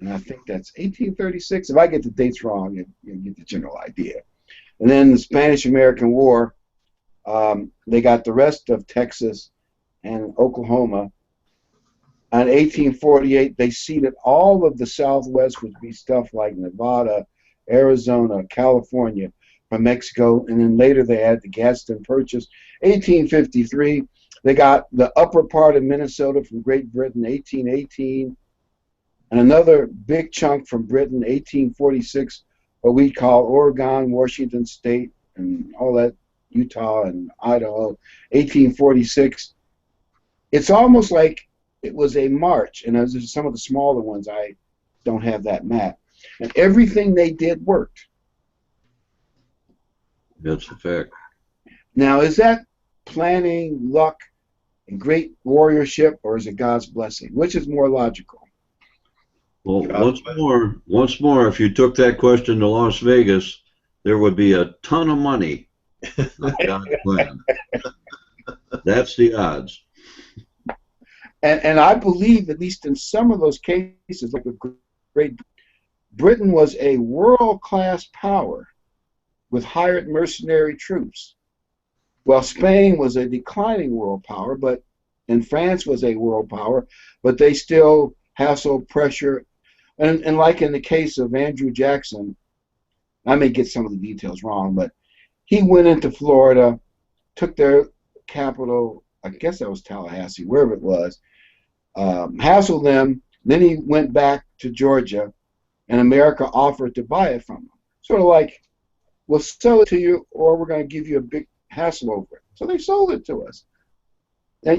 and I think that's 1836. If I get the dates wrong, you get the general idea. And then the Spanish-American War, they got the rest of Texas and Oklahoma. In 1848, they ceded all of the Southwest, which would be stuff like Nevada, Arizona, California, from Mexico, and then later they had the Gadsden Purchase. 1853, they got the upper part of Minnesota from Great Britain, 1818, and another big chunk from Britain, 1846, what we call Oregon, Washington State, and all that, Utah and Idaho, 1846. It's almost like it was a march, and those are some of the smaller ones. I don't have that map. And everything they did worked. That's a fact. Now, is that planning, luck, and great warriorship, or is it God's blessing? Which is more logical? Well, once more, if you took that question to Las Vegas, there would be a ton of money on God's plan. That's the odds. And I believe, at least in some of those cases, like with Great Britain was a world-class power with hired mercenary troops, while Spain was a declining world power, and France was a world power, but they still hassled, pressure, and like in the case of Andrew Jackson, I may get some of the details wrong, but he went into Florida, took their capital, I guess that was Tallahassee, wherever it was, hassled them, then he went back to Georgia, and America offered to buy it from him. Sort of like, we'll sell it to you, or we're going to give you a big hassle over it. So they sold it to us. Now,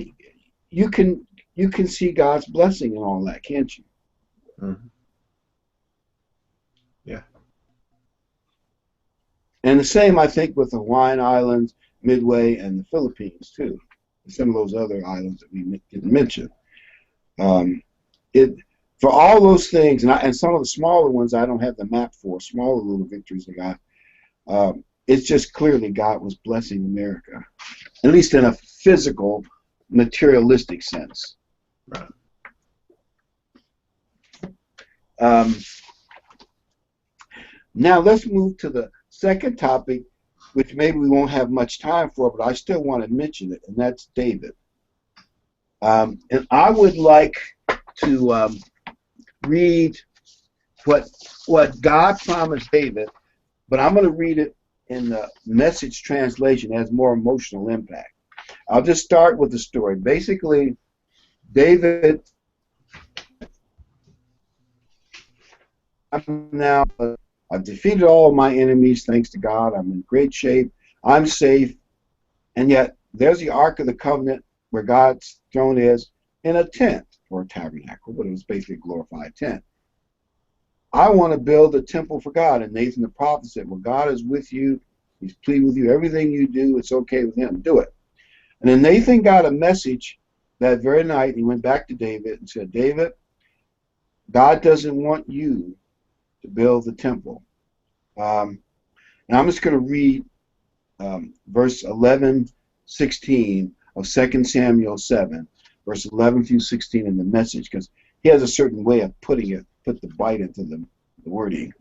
you can see God's blessing in all that, can't you? Mm-hmm. Yeah. And the same, I think, with the Hawaiian Islands, Midway, and the Philippines, too. Some of those other islands that we didn't mention. For all those things, and some of the smaller ones I don't have the map for, smaller little victories they got, it's just clearly God was blessing America, at least in a physical, materialistic sense. Right. Now let's move to the second topic, which maybe we won't have much time for, but I still want to mention it, and that's David. And I would like to read what God promised David, but I'm going to read it in the Message translation. It has more emotional impact. I'll just start with the story. Basically, David, I've defeated all of my enemies, thanks to God. I'm in great shape. I'm safe. And yet, there's the Ark of the Covenant where God's throne is in a tent or a tabernacle, but it was basically a glorified tent. I want to build a temple for God. And Nathan the prophet said, well, God is with you. He's pleased with you. Everything you do, it's okay with him. Do it. And then Nathan got a message that very night. He went back to David and said, David, God doesn't want you to build the temple. And I'm just going to read verse 11, 16 of 2 Samuel 7, verse 11 through 16 in the Message, because he has a certain way of putting it, put the bite into the wording.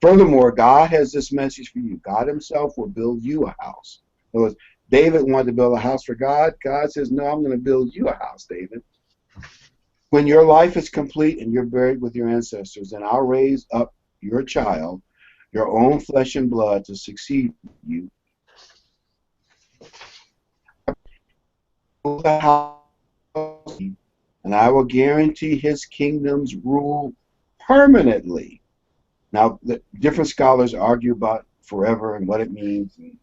Furthermore, God has this message for you. God himself will build you a house. In other words, David wanted to build a house for God. God says, no, I'm going to build you a house, David. When your life is complete and you're buried with your ancestors, then I'll raise up your child, your own flesh and blood, to succeed you. And I will guarantee his kingdom's rule permanently. Now, the different scholars argue about forever and what it means, and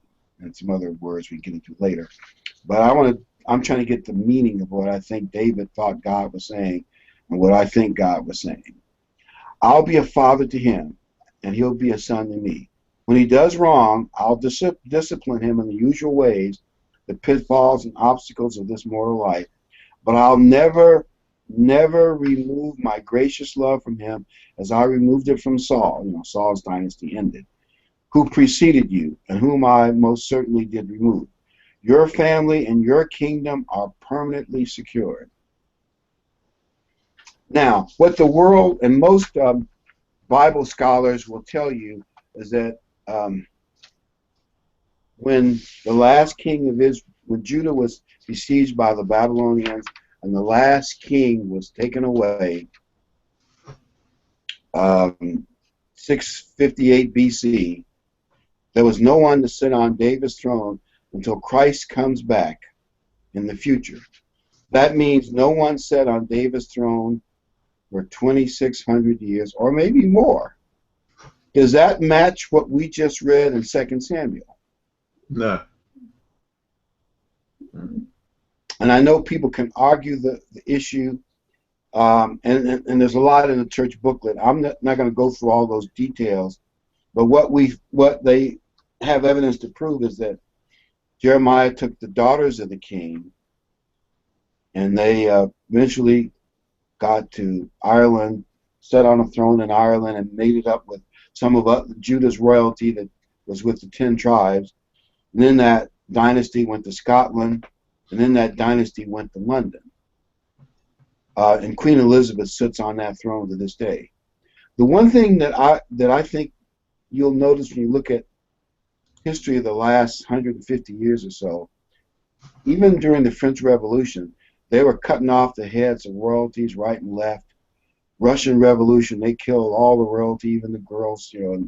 some other words we can get into later. But I'm trying to get the meaning of what I think David thought God was saying and what I think God was saying. I'll be a father to him, and he'll be a son to me. When he does wrong, I'll discipline him in the usual ways, the pitfalls and obstacles of this mortal life. But I'll never remove my gracious love from him as I removed it from Saul. You know, Saul's dynasty ended, who preceded you, and whom I most certainly did remove. Your family and your kingdom are permanently secured. Now, what the world and most Bible scholars will tell you is that when the last king of Israel, when Judah was besieged by the Babylonians, and the last king was taken away, 658 BC, there was no one to sit on David's throne until Christ comes back in the future. That means no one sat on David's throne for 2,600 years, or maybe more. Does that match what we just read in 2 Samuel? No. And I know people can argue the issue, and there's a lot in the church booklet. I'm not going to go through all those details, but what they have evidence to prove is that Jeremiah took the daughters of the king, and they eventually got to Ireland, sat on a throne in Ireland, and made it up with some of Judah's royalty that was with the 10 tribes. And then that dynasty went to Scotland, and then that dynasty went to London. And Queen Elizabeth sits on that throne to this day. The one thing that I think you'll notice when you look at history of the last 150 years or so, even during the French Revolution, they were cutting off the heads of royalties right and left. Russian Revolution, they killed all the royalty, even the girls, you know,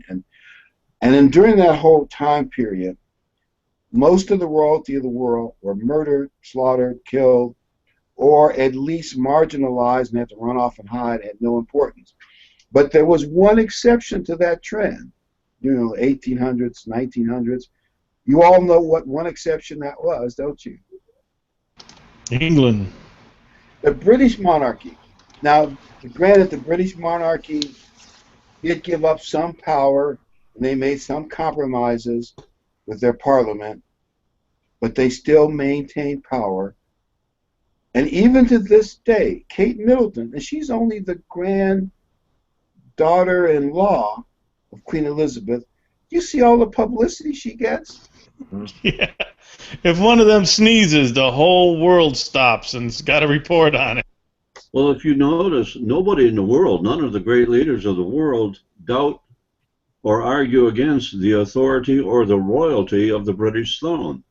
and then during that whole time period, most of the royalty of the world were murdered, slaughtered, killed, or at least marginalized and had to run off and hide, had no importance. But there was one exception to that trend, you know, 1800s, 1900s. You all know what one exception that was, don't you? England. The British monarchy. Now, granted, the British monarchy did give up some power, and they made some compromises with their parliament, but they still maintained power. And even to this day, Kate Middleton, and she's only the granddaughter-in-law of Queen Elizabeth, you see all the publicity she gets? Yeah. If one of them sneezes, the whole world stops and's got a report on it. Well, if you notice, nobody in the world, none of the great leaders of the world, doubt or argue against the authority or the royalty of the British throne.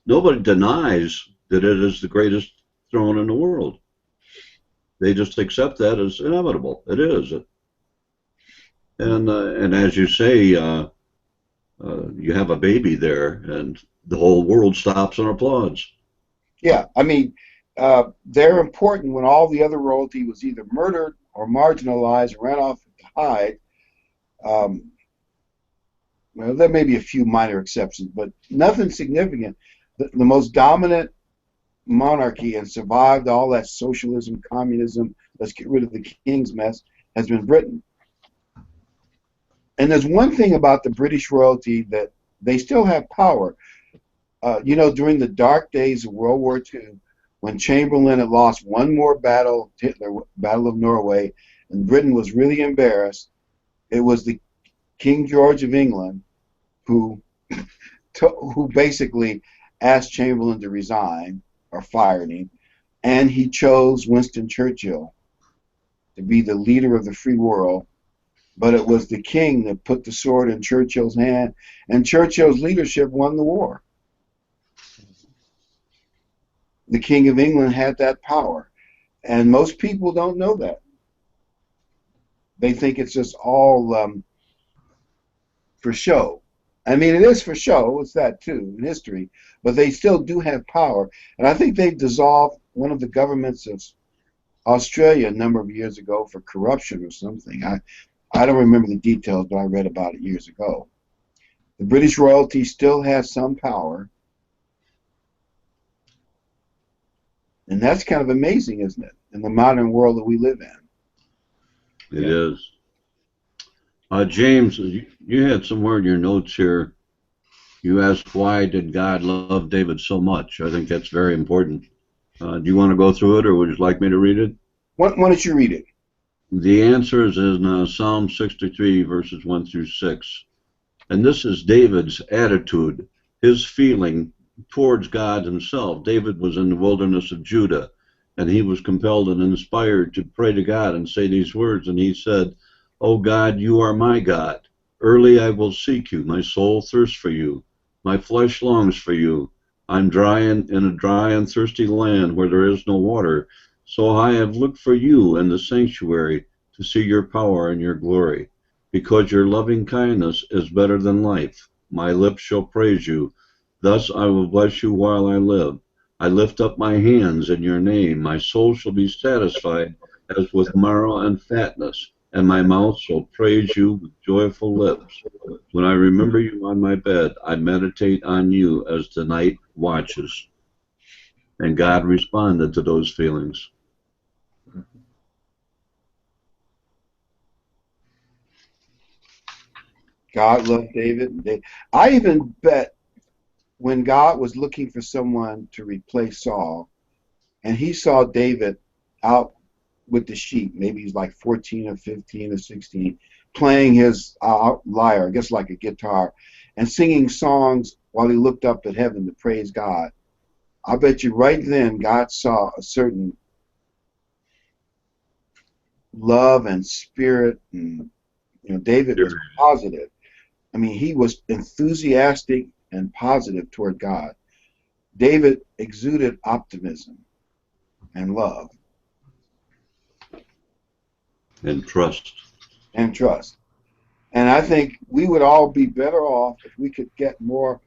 Nobody denies that it is the greatest throne in the world. They just accept that as inevitable. It is. And as you say, you have a baby there, and the whole world stops and applauds. Yeah, I mean, they're important when all the other royalty was either murdered or marginalized, ran off to hide. Well, there may be a few minor exceptions, but nothing significant. the most dominant monarchy and survived all that socialism, communism, let's get rid of the king's mess, has been Britain. And there's one thing about the British royalty that they still have power. You know, during the dark days of World War II, when Chamberlain had lost one more battle, Hitler, Battle of Norway, and Britain was really embarrassed, it was the King George of England who basically asked Chamberlain to resign or fired him, and he chose Winston Churchill to be the leader of the free world. But it was the king that put the sword in Churchill's hand, and Churchill's leadership won the war. The King of England had that power, and most people don't know that. They think it's just all for show. I mean, it is for show, it's that too, in history, but they still do have power. And I think they've dissolved one of the governments of Australia a number of years ago for corruption or something. I don't remember the details, but I read about it years ago. The British royalty still has some power. And that's kind of amazing, isn't it, in the modern world that we live in? It is. James, you had somewhere in your notes here, you asked why did God love David so much? I think that's very important. Do you want to go through it, or would you like me to read it? Why don't you read it? The answer is in Psalm 63, verses 1 through 6. And this is David's attitude, his feeling towards God himself. David was in the wilderness of Judah, and he was compelled and inspired to pray to God and say these words. And he said, "O God, you are my God. Early I will seek you. My soul thirsts for you. My flesh longs for you. I'm dry in a dry and thirsty land where there is no water. So I have looked for you in the sanctuary to see your power and your glory. Because your loving kindness is better than life, my lips shall praise you. Thus I will bless you while I live. I lift up my hands in your name. My soul shall be satisfied as with marrow and fatness, and my mouth shall praise you with joyful lips. When I remember you on my bed, I meditate on you as the night watches." And God responded to those feelings. God loved David. I even bet when God was looking for someone to replace Saul, and he saw David out with the sheep, maybe he's like 14 or 15 or 16, playing his lyre, I guess like a guitar, and singing songs while he looked up at heaven to praise God. I bet you right then God saw a certain love and spirit, and David was positive. I mean, he was enthusiastic and positive toward God. David exuded optimism and love. And trust. And trust. And I think we would all be better off if we could get more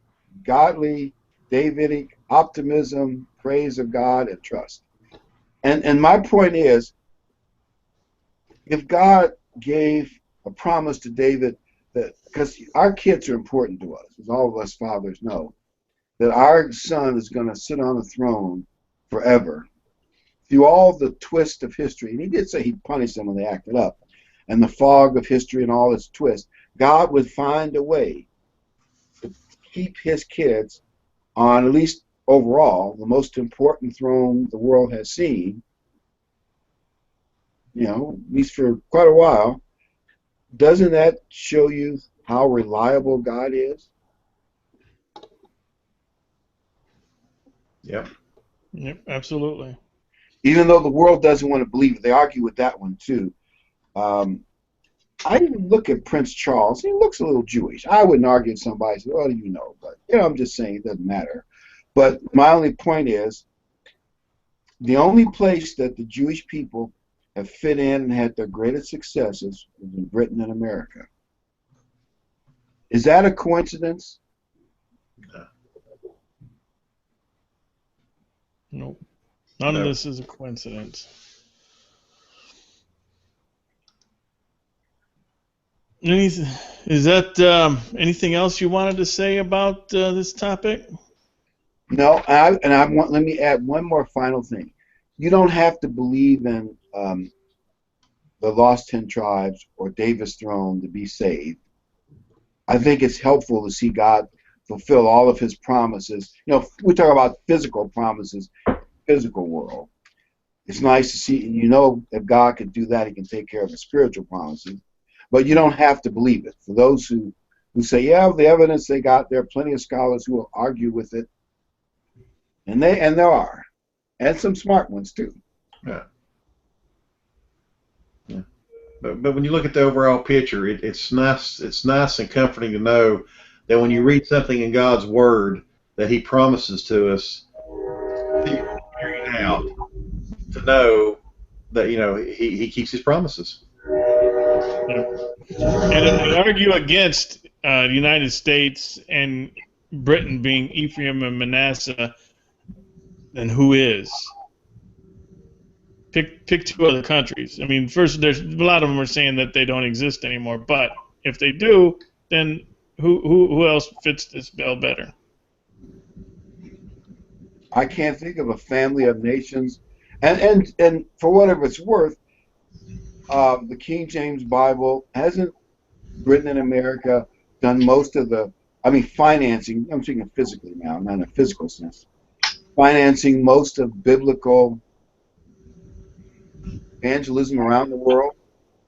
godly, Davidic optimism, praise of God, and trust. And my point is, if God gave a promise to David, that because our kids are important to us, as all of us fathers know, that our son is going to sit on the throne forever through all the twist of history. And he did say he'd punish them when they acted up, and the fog of history and all its twists. God would find a way to keep his kids on, at least overall, the most important throne the world has seen, at least for quite a while. Doesn't that show you how reliable God is? Yep. Yep, absolutely. Even though the world doesn't want to believe it, they argue with that one too. I even look at Prince Charles. He looks a little Jewish. I wouldn't argue with somebody, say, "Well, but I'm just saying it doesn't matter." But my only point is, the only place that the Jewish people have fit in and had their greatest successes was in Britain and America. Is that a coincidence? Nope. None of this is a coincidence. Is that anything else you wanted to say about this topic? No, let me add one more final thing. You don't have to believe in the lost 10 tribes or David's throne to be saved. I think it's helpful to see God fulfill all of his promises. You know, we talk about physical promises, physical world. It's nice to see, and you know, if God could do that, he can take care of the spiritual promises. But you don't have to believe it. For those who say, yeah, the evidence they got, there are plenty of scholars who will argue with it. And there are. And some smart ones too. Yeah. Yeah. But when you look at the overall picture, it's nice and comforting to know that when you read something in God's Word that He promises to us, carried out, to know that He keeps His promises. Yeah. And argue against the United States and Britain being Ephraim and Manasseh, then who is? Pick two other countries. I mean, first, there's a lot of them are saying that they don't exist anymore. But if they do, then who else fits this bill better? I can't think of a family of nations, and for whatever it's worth, the King James Bible hasn't Britain and America done most of the, I mean, financing. I'm speaking physically now, not in a physical sense. Financing most of biblical evangelism around the world.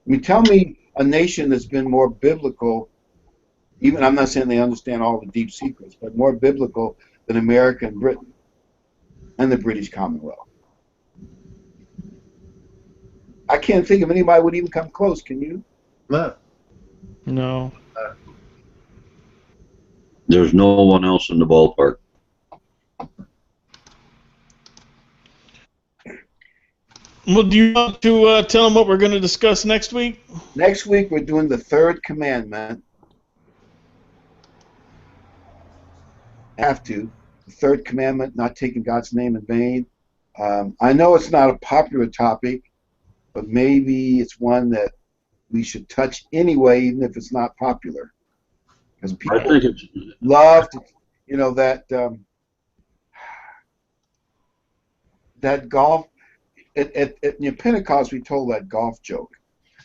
I mean, tell me a nation that's been more biblical. Even I'm not saying they understand all the deep secrets, but more biblical than America and Britain and the British Commonwealth. I can't think of anybody who would even come close. Can you? No. No. There's no one else in the ballpark. Well, do you want to tell them what we're going to discuss next week? Next week we're doing the third commandment. Have to. The third commandment, not taking God's name in vain. I know it's not a popular topic, but maybe it's one that we should touch anyway, even if it's not popular. Because people love to, you know, that golf. At Pentecost, we told that golf joke.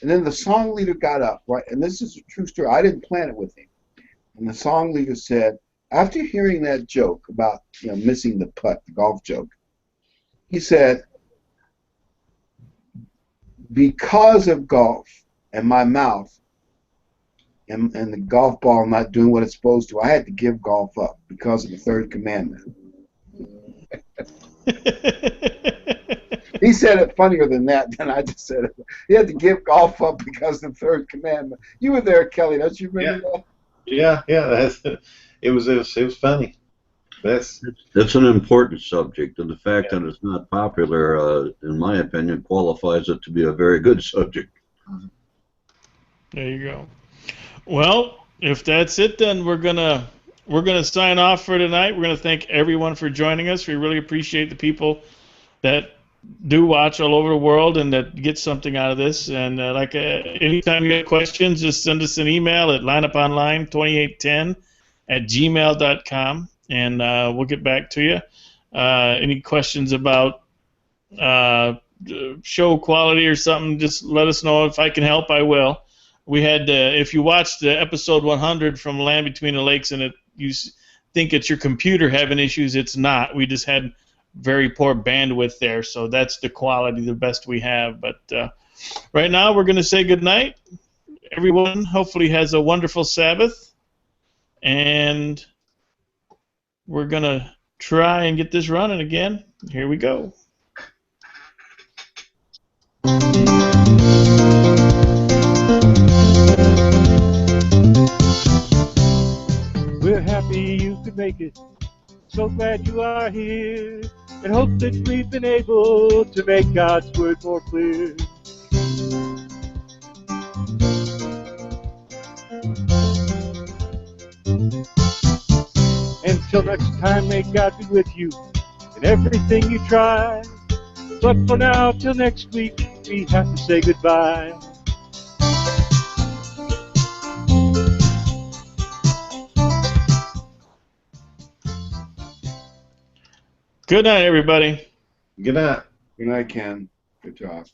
And then the song leader got up, right? And this is a true story. I didn't plan it with him. And the song leader said, after hearing that joke about, you know, missing the putt, the golf joke, he said, because of golf and my mouth and the golf ball not doing what it's supposed to, I had to give golf up because of the third commandment. He said it funnier than that, than I just said it. He had to give golf up because of the third commandment. You were there, Kelly. Don't you remember that? Yeah. It was funny. It's an important subject, and the fact that it's not popular, in my opinion, qualifies it to be a very good subject. There you go. Well, if that's it, then we're gonna sign off for tonight. We're gonna thank everyone for joining us. We really appreciate the people that do watch all over the world and that get something out of this. And anytime you have questions, just send us an email at lineuponline2810@gmail.com, and we'll get back to you. Any questions about show quality or something, just let us know. If I can help, I will. We had, if you watched the episode 100 from Land Between the Lakes and you think it's your computer having issues, it's not. We just had very poor bandwidth there, so that's the quality, the best we have. But right now we're going to say good night. Everyone hopefully has a wonderful Sabbath, and we're going to try and get this running again. Here we go. We're happy you could make it. So glad you are here, and hope that we've been able to make God's word more clear. Until next time, may God be with you in everything you try. But for now, till next week, we have to say goodbye. Good night, everybody. Good night. Good night, Ken. Good job.